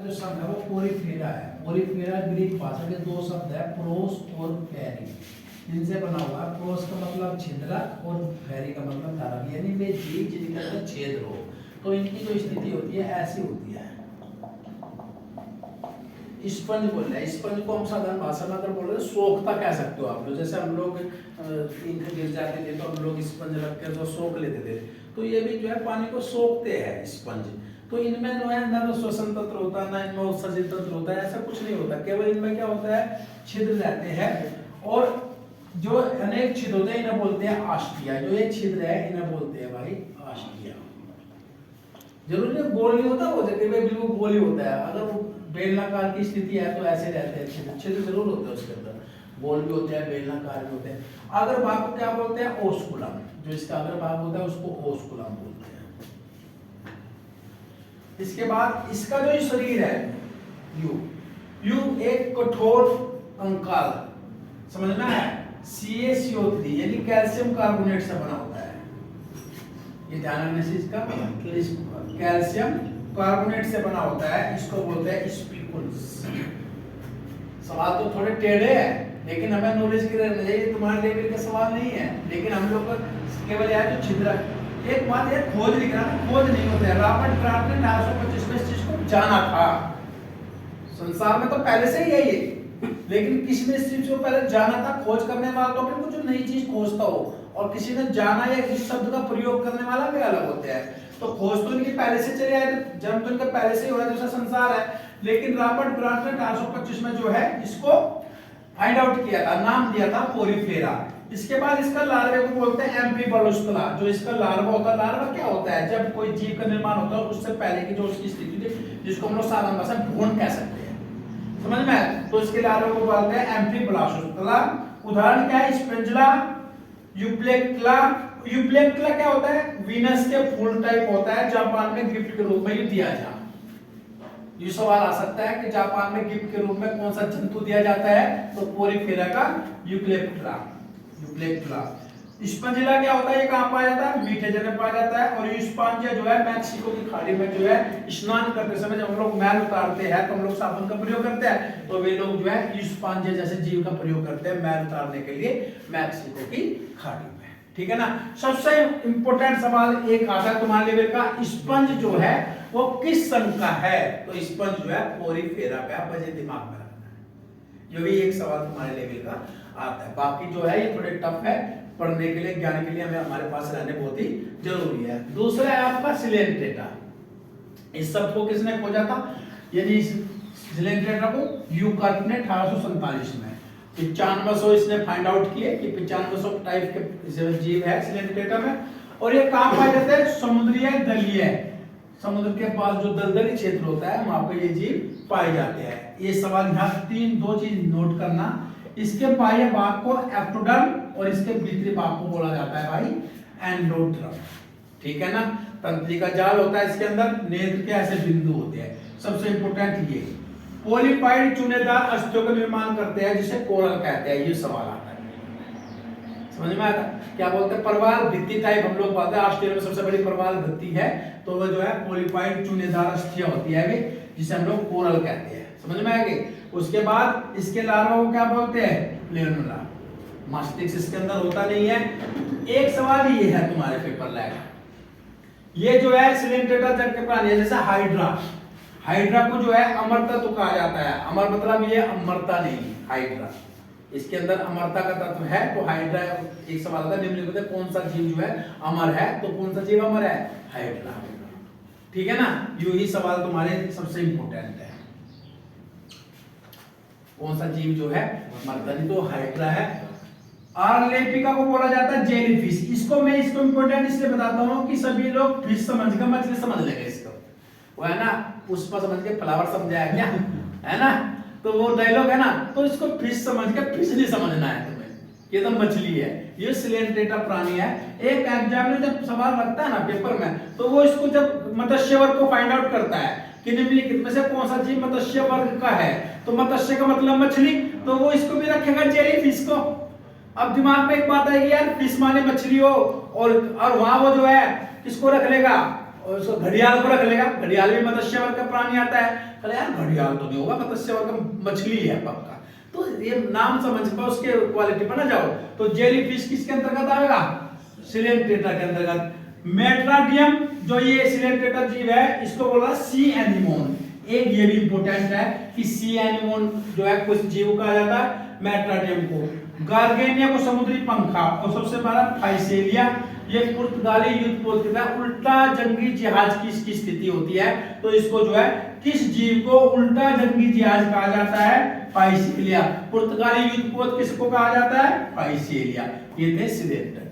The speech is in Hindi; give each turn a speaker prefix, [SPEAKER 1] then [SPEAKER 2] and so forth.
[SPEAKER 1] जो शब्द है वो पोरिफेरा है। पोरिफेरा ग्रीक भाषा के दो शब्द है, प्रोस और फेरी, जिनसे बना हुआ है। प्रोस का मतलब छिद्रक और फेरी का मतलब धारक, यानी वे जीव जिनके अंदर छेद हो, तो इनकी जो स्थिति होती है ऐसी होती है। स्पंज बोल रहे हैं, स्पंज को हम साधारण भाषा में अगर बोल रहे हैं सोखता कह सकते हो आप लोग। जैसे हम लोग इंक गिर जाते थे तो हम लोग स्पंज रख कर तो सोख लेते थे, तो ये भी जो है पानी को सोखते हैं स्पंज। तो इनमें जो है ना तो श्वसन तंत्र होता है, ना इनमें उत्सर्जित तंत्र होता है, ऐसा कुछ नहीं होता। केवल इनमें क्या होता है, छिद्र रहते हैं, और जो अनेक छिद्र होते हैं इन्हें बोलते हैं आष्टिया। जो ये छिद्र है इन्हें बोलते हैं भाई आष्टिया। जरूरी नहीं गोल नहीं होता, वो जगह में बिल्कुल गोल ही होता है। अगर वो बेलनाकार की स्थिति है तो ऐसे रहते हैं छिद्र, छिद्र जरूर होते हैं उसके अंदर, गोल भी होते हैं बेलनाकार भी होते हैं। अगर भाग को क्या बोलते हैं, ओस्कुलम। जो इसका अगर भाग होता है उसको ओस्कुलम बोलते हैं। इसके बाद इसका जो शरीर है यू एक कठोर कंकाल, समझ में आया, CaCO3 यानी कैल्शियम कार्बोनेट से बना होता है। ये ध्यान रखने से इसका कैल्शियम कार्बोनेट से बना होता है, इसको बोलते हैं स्पिकुल्स। सवाल तो थोड़े टेढ़े हैं, लेकिन हमें नॉलेज की रहना चाहिए, तुम्हारे लेवल का सवाल नहीं है। लेकिन हम लोग केवल यार जो छिद्रक, एक बात है खोज लिखना, खोज नहीं होता है। रॉबर्ट क्राफ्ट ने 1825 में इस चीज को जाना था। संसार में तो पहले से ही है ये, लेकिन किसी ने इस चीज को पहले जाना था। खोज करने वाला तो अपने कुछ नई चीज खोजता हो, और किसी ने जाना या इस शब्द का प्रयोग करने वाला भी अलग होते हैं। तो खोज तो इनकी पहले से चले आए, जन्म तो इनका पहले से ही हो रहा है, दूसरा संसार है। लेकिन रॉबर्ट क्राफ्ट ने 1825 में जो है इसको फाइंड आउट किया था, नाम दिया था पोरिफेरा। इसके बाद इसका लार्वे को बोलते हैं एम्फीबोलुस्कुला। जो इसका लार्वा होता है, लार्वा क्या होता है, जब कोई जीव का निर्माण होता है उससे पहले की जो उसकी स्थिति थी, जिसको हम लोग साधारण भाषा में भ्रूण कह सकते हैं, समझ में। तो इसके लार्वे को बोलते हैं एम्फीबोलुस्कुला। उदाहरण क्या है, स्पेंजुला, यूप्लेक्टला। यूप्लेक्टला क्या होता है, वीनस के फूल टाइप होता है, जापान में गिफ्ट के रूप में ये दिया जाता है। ये सवाल आ सकता है कि जापान में गिफ्ट के रूप में कौन सा जंतु दिया जाता है, तो पोरिफेरा का यूप्लेक्टला। यूप्लेक्टला। स्पंजिला क्या होता है, ये कहां पाया जाता है, मीठे जल में पाया जाता है। और यूस्पांजिया जो है मैक्सिको की खाड़ी में जो है स्नान करते समय जब हम लोग मैल उतारते हैं तो हम लोग साबुन का प्रयोग करते हैं, तो वे लोग जो है यूस्पांजिया जैसे जीव का प्रयोग करते हैं मैल उतारने के लिए मैक्सिको की खाड़ी में। ठीक है ना। सबसे इंपॉर्टेंट सवाल एक आता है तुम्हारे लेवल का, स्पंज जो है वो किस संघ का है, तो स्पंज जो है पोरिफेरा का, बजे दिमाग में रखना है। ये भी एक सवाल तुम्हारे लेवल का आता है। बाकी जो है ये थोड़े टफ है, पढ़ने के लिए, ज्ञान के लिए हमें हमारे पास रहने बहुत ही जरूरी है। दूसरा है आपका सिलेंट्रेटा। इस सब को किसने खोजा था, यानी सिलेंट्रेटा को यूकार्ट ने 1847 में 9500 इसने फाइंड आउट किए कि 9500 टाइप के जीव है सिलेंट्रेटा में। और ये कहां पाए जाते हैं, समुद्रीय दलीय, समुद्र के पास जो दलदली क्षेत्र होता है वहां पे ये जीव पाए जाते हैं। ये सवाल यहाँ दो चीज नोट करना, इसके बाह्य भाग को एक्टोडर्म और इसके भीतरी भाग को बोला जाता है भाई एंडोड्रम। ठीक है ना। तंत्रिका जाल होता है इसके अंदर, नेत्र के ऐसे बिंदु होते हैं। सबसे इंपॉर्टेंट ये पॉलीपाइड चूनेदार अस्थियों का निर्माण करते हैं, जिसे कोरल कहते हैं। ये सवाल आता है, समझ में आता क्या बोलते हैं, परवाल भित्ति टाइप हम लोग बोलते हैं। ऑस्ट्रेलिया में सबसे बड़ी परवाल भित्ति है, तो वो जो है पॉलीपाइड चूनेदार अस्थियां होती है, जिसे हम लोग कोरल कहते हैं। समझ में आएगी। उसके बाद इसके लार्वा को क्या बोलते हैं, प्लेनुला। मस्तिष्क इसके अंदर होता नहीं है। एक सवाल ये है तुम्हारे पेपर लाएगा, ये जो है सिलेंट्रेटा जड़ के प्राणी है, जैसे हाइड्रा। हाइड्रा को जो है अमरता तो कहा जाता है, अमर मतलब ये अमरता नहीं, हाइड्रा इसके अंदर अमरता का तत्व है। तो हाइड्रा, एक सवाल था निम्नलिखित में कौन सा जीव जो है अमर है, तो कौन सा जीव अमर है, हाइड्रा। ठीक है ना। यू ही सवाल तुम्हारे सबसे इंपॉर्टेंट है, कौन सा जीव जो है मरता नहीं, तो हाइड्रा है। आर्लेपिका को बोला जाता है जेलीफिश। इसको मैं इंपॉर्टेंट इसलिए बताता हूं कि सभी लोग फिश समझकर मछली समझ लेंगे इसको, वो है ना पुष्प समझ के फ्लावर समझाया क्या है ना, तो वो डायलॉग है ना, तो इसको फिश समझ के फिश नहीं समझना है तुम्हें, ये तो मछली है। ये सिलेंट्रेटा प्राणी है। एक एग्जामिनर जब सवाल रखता है ना पेपर में, तो वो इसको जब मत्स्य वर्ग को फाइंड आउट करता है कि निम्नलिखित में से कौन सा जीव मत्स्य वर्ग का है, तो मत्स्य का मतलब मछली, तो वो इसको भी रखेगा जेलीफिश को। अब दिमाग में एक बात आएगी यार, फिश माने मछली हो, और वहां वो जो है किसको रख लेगा, और उसको घड़ियाल को रख लेगा, घड़ियाल भी मत्स्य वर्ग का प्राणी आता है। कहे यार घड़ियाल तो नहीं होगा, मत्स्य वर्ग का मछली है पक्का। तो ये नाम समझ पाओ, उसके क्वालिटी पर ना जाओ। तो जेलीफिश किसके अंतर्गत आएगा? सिलेंट्रेटा के अंतर्गत। मेट्राडियम जो ये सिलेंट्रेटा जीव है, इसको बोला सी एनिमोन। एक ये भी इंपॉर्टेंट है कि सी एनिमोन जो है कुछ जीव कहा जाता है, मेट्राडियम को। गार्गेनिया को समुद्री पंखा, और सबसे बड़ा फाइसेलिया, ये पुर्तगाली युद्धपोत के तहत उल्टा जंगी जहाज की इसकी स्थिति होती है। तो इसको जो है किस जीव को उल्टा जंगी जहाज कहा जाता है? फाइसेलिया। पुर्तगाली युद्धपोत किसको कहा जाता है? फाइसेलिया। ये थे सिलेंट्रेटा।